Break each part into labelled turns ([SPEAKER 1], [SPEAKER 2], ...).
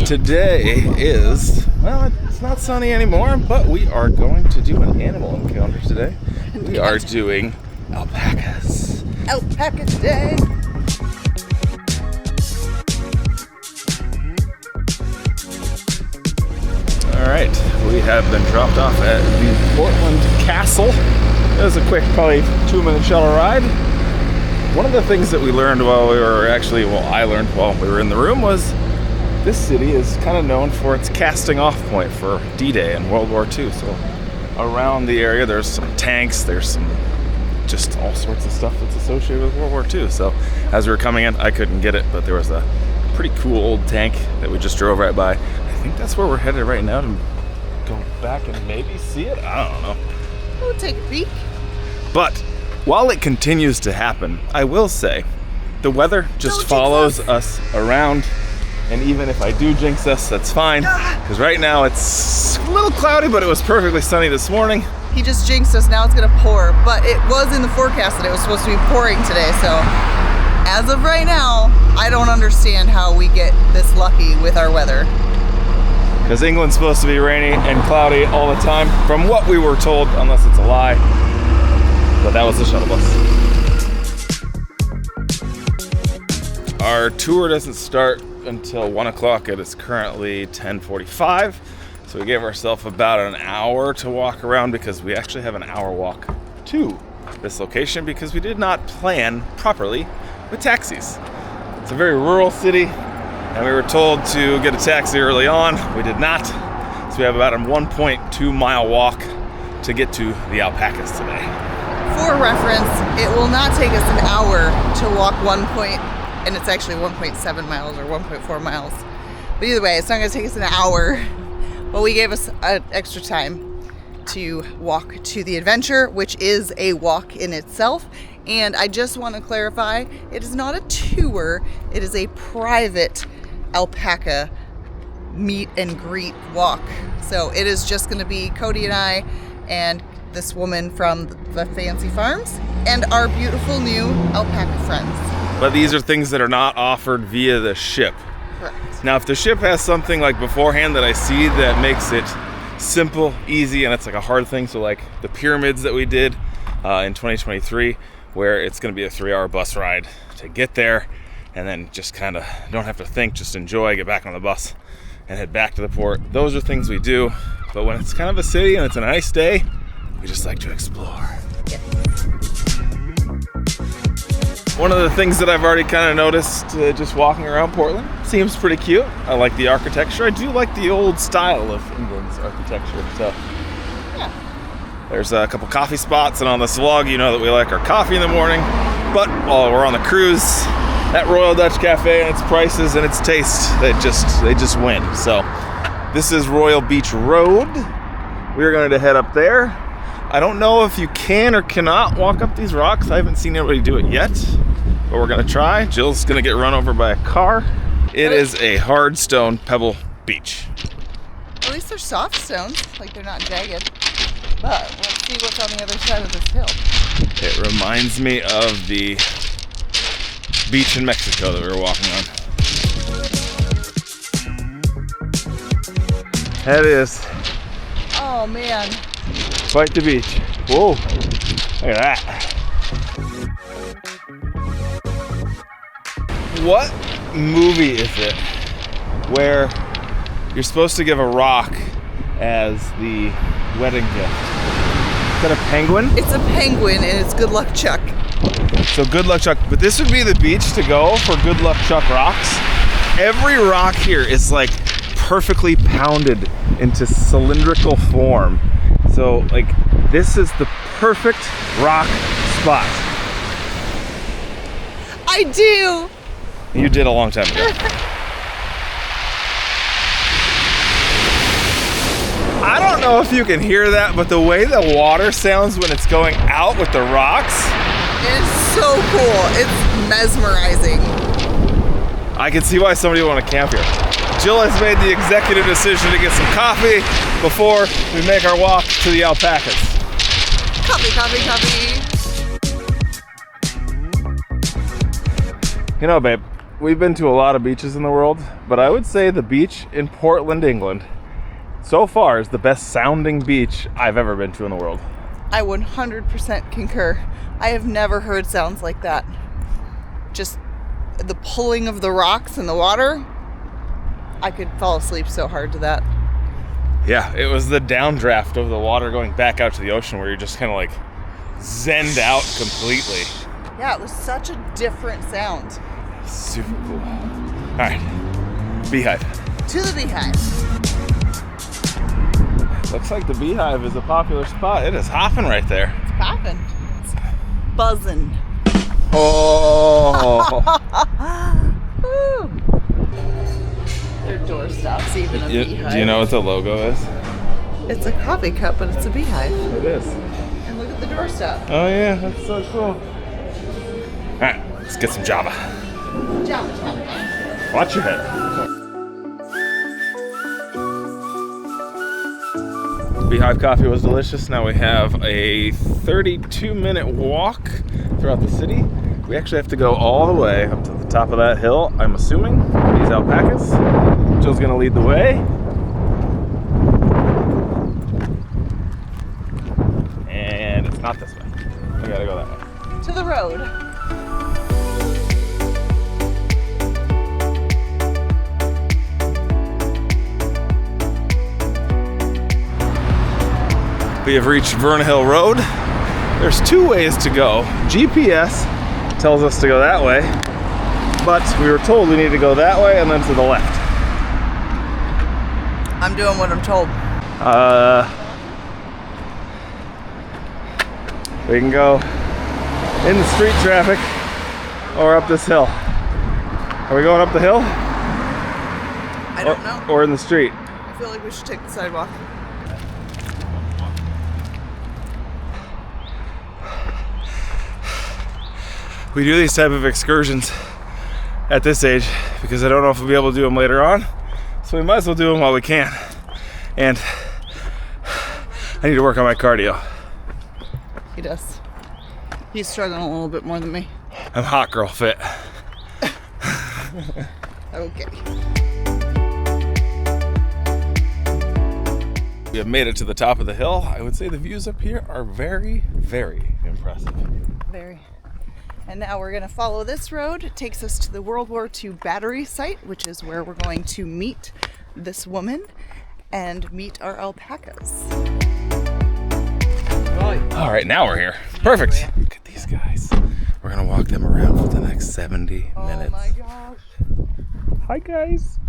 [SPEAKER 1] Today is, well, it's not sunny anymore, but we are going to do an animal encounter today. We are doing alpacas.
[SPEAKER 2] Alpaca day.
[SPEAKER 1] Alright, we have been dropped off at the Portland Castle. It was a quick, probably 2-minute shuttle ride. One of the things that we learned I learned while we were in the room was this city is kind of known for its casting off point for D-Day and World War II. So around the area there's some tanks, there's some just all sorts of stuff that's associated with World War II. So as we were coming in, I couldn't get it, but there was a pretty cool old tank that we just drove right by. I think that's where we're headed right now to go back and maybe see it. I don't know.
[SPEAKER 2] We'll take a peek.
[SPEAKER 1] But while it continues to happen, I will say the weather just follows us around. And even if I do jinx us, that's fine. Because right now it's a little cloudy, but it was perfectly sunny this morning.
[SPEAKER 2] He just jinxed us. Now it's going to pour. But it was in the forecast that it was supposed to be pouring today. So as of right now, I don't understand how we get this lucky with our weather.
[SPEAKER 1] Because England's supposed to be rainy and cloudy all the time, from what we were told, unless it's a lie. But that was the shuttle bus. Our tour doesn't start until 1 o'clock. It is currently 10:45. So we gave ourselves about an hour to walk around because we actually have an hour walk to this location because we did not plan properly with taxis. It's a very rural city and we were told to get a taxi early on. We did not. So we have about a 1.2 mile walk to get to the alpacas today.
[SPEAKER 2] For reference, it will not take us an hour to walk and it's actually 1.7 miles or 1.4 miles. But either way, it's not going to take us an hour. But we gave us an extra time to walk to the adventure, which is a walk in itself. And I just want to clarify, it is not a tour. It is a private alpaca meet and greet walk. So it is just going to be Cody and I and this woman from the Fancy Farms and our beautiful new alpaca friends.
[SPEAKER 1] But these are things that are not offered via the ship.
[SPEAKER 2] Correct.
[SPEAKER 1] Now, if the ship has something like beforehand that I see that makes it simple, easy, and it's like a hard thing, so like the pyramids that we did in 2023, where it's going to be a 3-hour bus ride to get there, and then just kind of don't have to think, just enjoy, get back on the bus, and head back to the port. Those are things we do. But when it's kind of a city and it's a nice day, we just like to explore.
[SPEAKER 2] Yes.
[SPEAKER 1] One of the things that I've already kind of noticed just walking around Portland, seems pretty cute. I like the architecture. I do like the old style of England's architecture. So
[SPEAKER 2] Yeah.
[SPEAKER 1] There's a couple coffee spots, and on this vlog you know that we like our coffee in the morning. But while we're on the cruise, that Royal Dutch Cafe and its prices and its taste, they just win. So this is Royal Beach Road. We're going to head up there. I don't know if you can or cannot walk up these rocks. I haven't seen anybody do it yet, but we're gonna try. Jill's gonna get run over by a car. It is a hard stone pebble beach.
[SPEAKER 2] At least they're soft stones, like they're not jagged. But let's see what's on the other side of this hill.
[SPEAKER 1] It reminds me of the beach in Mexico that we were walking on. That is.
[SPEAKER 2] Oh man.
[SPEAKER 1] Quite the beach. Whoa, look at that. What movie is it where you're supposed to give a rock as the wedding gift? Is that a penguin?
[SPEAKER 2] It's a penguin and it's Good Luck Chuck.
[SPEAKER 1] So Good Luck Chuck, but this would be the beach to go for Good Luck Chuck rocks. Every rock here is like perfectly pounded into cylindrical form. So, like, this is the perfect rock spot.
[SPEAKER 2] I do!
[SPEAKER 1] You did a long time ago. I don't know if you can hear that, but the way the water sounds when it's going out with the rocks.
[SPEAKER 2] It's so cool. It's mesmerizing.
[SPEAKER 1] I can see why somebody would want to camp here. Jill has made the executive decision to get some coffee before we make our walk to the alpacas.
[SPEAKER 2] Coffee, coffee, coffee.
[SPEAKER 1] You know, babe, we've been to a lot of beaches in the world, but I would say the beach in Portland, England, so far is the best sounding beach I've ever been to in the world.
[SPEAKER 2] I 100% concur. I have never heard sounds like that. Just the pulling of the rocks in the water. I could fall asleep so hard to that.
[SPEAKER 1] Yeah, it was the downdraft of the water going back out to the ocean where you're just kind of like zenned out completely.
[SPEAKER 2] Yeah, it was such a different sound.
[SPEAKER 1] Super cool. All right, Beehive.
[SPEAKER 2] To the Beehive.
[SPEAKER 1] Looks like the Beehive is a popular spot. It is hopping right there.
[SPEAKER 2] It's popping. It's buzzing.
[SPEAKER 1] Oh.
[SPEAKER 2] Woo. Their doorstops, even a beehive.
[SPEAKER 1] Do you know what the logo is?
[SPEAKER 2] It's a coffee cup, but it's a beehive.
[SPEAKER 1] It is.
[SPEAKER 2] And look at the doorstop.
[SPEAKER 1] Oh yeah, that's so cool. All right, let's get some Java.
[SPEAKER 2] Java time.
[SPEAKER 1] Watch your head. Beehive coffee was delicious. Now we have a 32-minute walk throughout the city. We actually have to go all the way up to the top of that hill, I'm assuming, for these alpacas. Jill's gonna lead the way. And it's not this way. We gotta go that way.
[SPEAKER 2] To the road.
[SPEAKER 1] We have reached Vernon Hill Road. There's two ways to go. GPS tells us to go that way, but we were told we need to go that way and then to the left.
[SPEAKER 2] I'm doing what I'm told.
[SPEAKER 1] We can go in the street traffic or up this hill. Are we going up the hill?
[SPEAKER 2] I don't know.
[SPEAKER 1] Or in the street?
[SPEAKER 2] I feel like we should take the sidewalk.
[SPEAKER 1] We do these type of excursions at this age because I don't know if we'll be able to do them later on. So we might as well do them while we can. And I need to work on my cardio.
[SPEAKER 2] He does. He's struggling a little bit more than me.
[SPEAKER 1] I'm hot girl fit.
[SPEAKER 2] Okay.
[SPEAKER 1] We have made it to the top of the hill. I would say the views up here are very, very impressive.
[SPEAKER 2] Very. And now we're going to follow this road. It takes us to the World War II battery site, which is where we're going to meet this woman and meet our alpacas.
[SPEAKER 1] All right, now we're here. Perfect. Look at these guys. We're going to walk them around for the next 70 minutes.
[SPEAKER 2] Oh my gosh.
[SPEAKER 1] Hi, guys.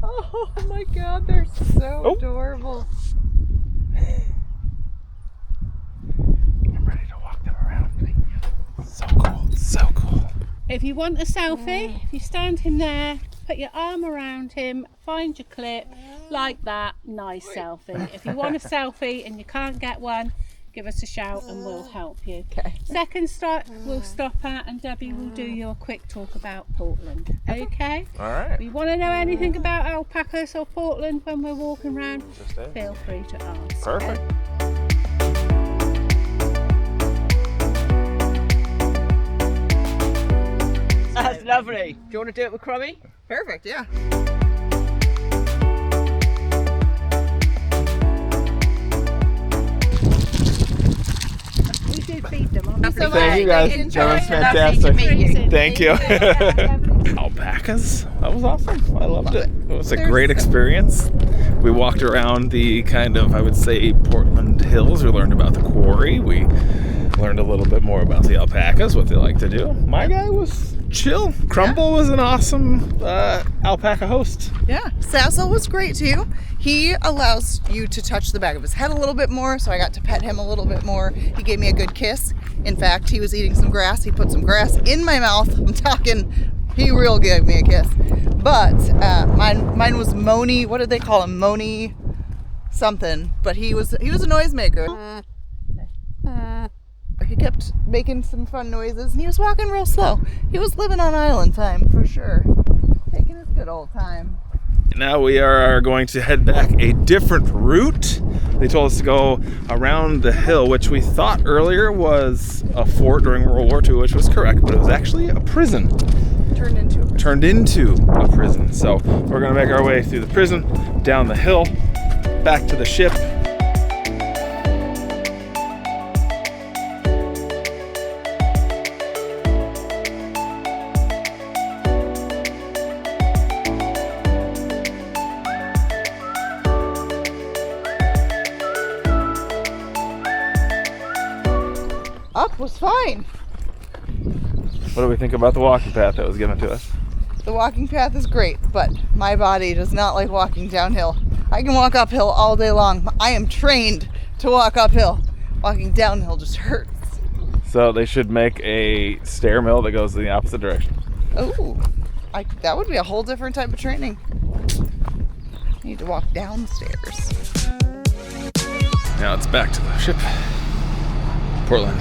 [SPEAKER 2] Oh my god, they're so adorable.
[SPEAKER 1] I'm ready to walk them around. So cool, so cool.
[SPEAKER 3] If you want a selfie, if you stand him there, put your arm around him, find your clip, like that, nice selfie. If you want a selfie and you can't get one, give us a shout and we'll help you.
[SPEAKER 2] Okay.
[SPEAKER 3] Second stop we'll stop at and Debbie will do you a quick talk about Portland. Okay?
[SPEAKER 1] All right.
[SPEAKER 3] If you want to know anything about alpacas or Portland when we're walking around, feel free to ask.
[SPEAKER 1] Perfect.
[SPEAKER 4] That's lovely. Do you want to do it with Crummy?
[SPEAKER 2] Perfect, yeah.
[SPEAKER 3] We did feed them.
[SPEAKER 1] Thank you guys. That was fantastic. Thank you. Alpacas? That was awesome. I loved it. It was a great experience. We walked around the kind of, I would say, Portland hills. We learned about the quarry. We learned a little bit more about the alpacas, what they like to do. My guy was chill. Crumble was an awesome alpaca host.
[SPEAKER 2] Yeah. Sassel was great too. He allows you to touch the back of his head a little bit more, so I got to pet him a little bit more. He gave me a good kiss. In fact, he was eating some grass. He put some grass in my mouth. I'm talking, he real gave me a kiss. But mine was Moni. What did they call him? Moni something. But he was a noisemaker. He kept making some fun noises, and he was walking real slow. He was living on island time for sure, taking his good old time.
[SPEAKER 1] now we are going to head back a different route. They told us to go around the hill, which we thought earlier was a fort during World War II, which was correct, but it was actually a prison.
[SPEAKER 2] Turned into a prison.
[SPEAKER 1] Turned into a prison. So we're gonna make our way through the prison, down the hill, back to the ship.
[SPEAKER 2] Up was fine.
[SPEAKER 1] What do we think about the walking path that was given to us?
[SPEAKER 2] The walking path is great, but my body does not like walking downhill. I can walk uphill all day long. I am trained to walk uphill. Walking downhill just hurts.
[SPEAKER 1] So they should make a stair mill that goes in the opposite direction.
[SPEAKER 2] Oh, that would be a whole different type of training. I need to walk downstairs.
[SPEAKER 1] Now it's back to the ship. Portland.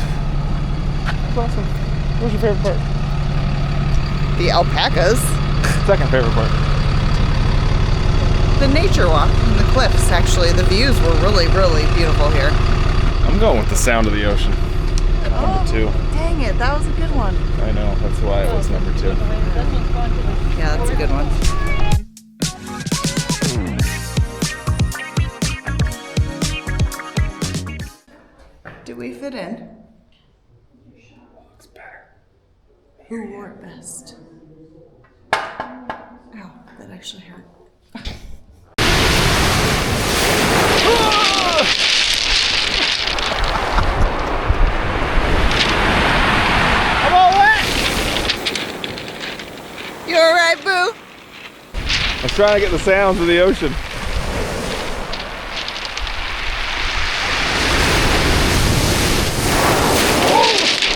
[SPEAKER 1] That's awesome. What was your favorite part?
[SPEAKER 2] The alpacas.
[SPEAKER 1] Second favorite part.
[SPEAKER 2] The nature walk and the cliffs, actually. The views were really, really beautiful here.
[SPEAKER 1] I'm going with the sound of the ocean. Number 2.
[SPEAKER 2] Dang it, that was a good one.
[SPEAKER 1] I know, that's why it was number 2.
[SPEAKER 2] Yeah, that's a good one. Did we fit in?
[SPEAKER 1] It's better.
[SPEAKER 2] Who wore it best? Ow, that actually hurt.
[SPEAKER 1] I'm all wet!
[SPEAKER 2] You alright, boo?
[SPEAKER 1] I was trying to get the sounds of the ocean.